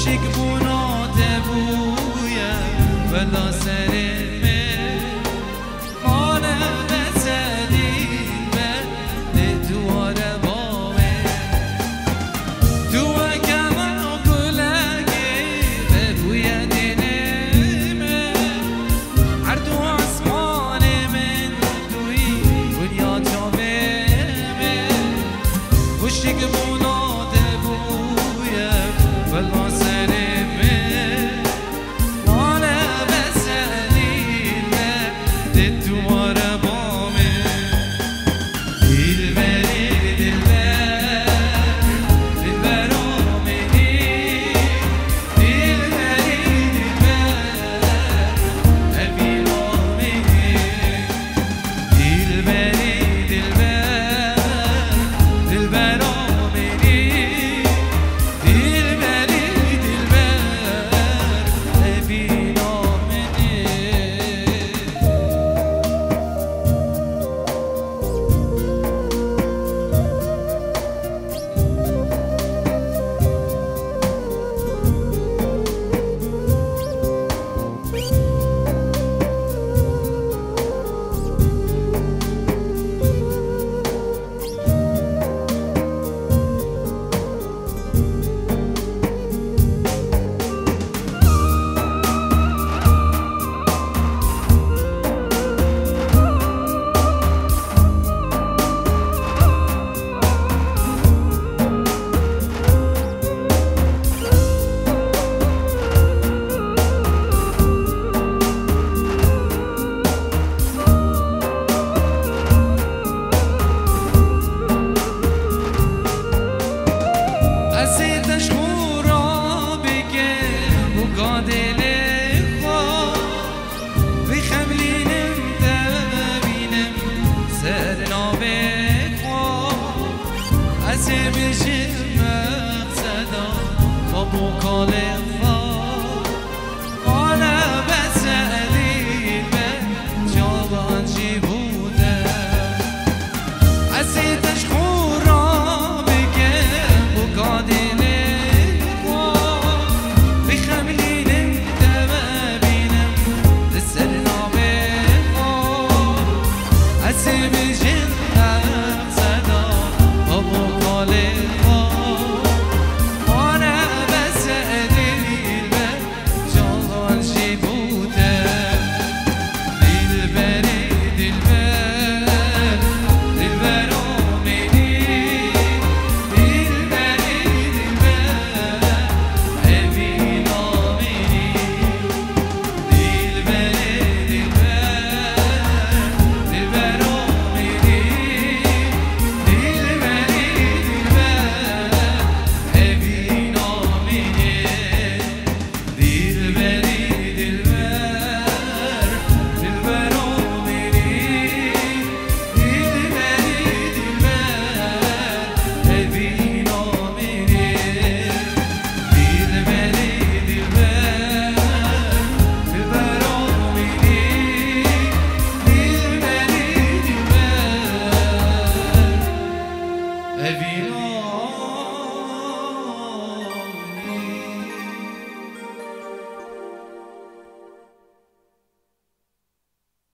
وشك بونات بويا ولا سرمه مانا بسدين به دوار بامه دوا کما گلگی به بویا دلمه هر دو آسمان من دوی دنیا جامه وشك بونات بويا ولا سرمه مانا بسدين به دوار بامه دلبری دلبر آمدی دلبری دلبر امین آمدی دلبری دلبر آمدی دلبری دلبر امین آمدی ازیدش خورا بگه و قادل خواه بی خملینم دبینم سرنا بخواه ازی بجیم مقصدا با بکال خواه مالا بسدین به جوانجی بوده ازیدش خورا بگه و قادل Seveceğim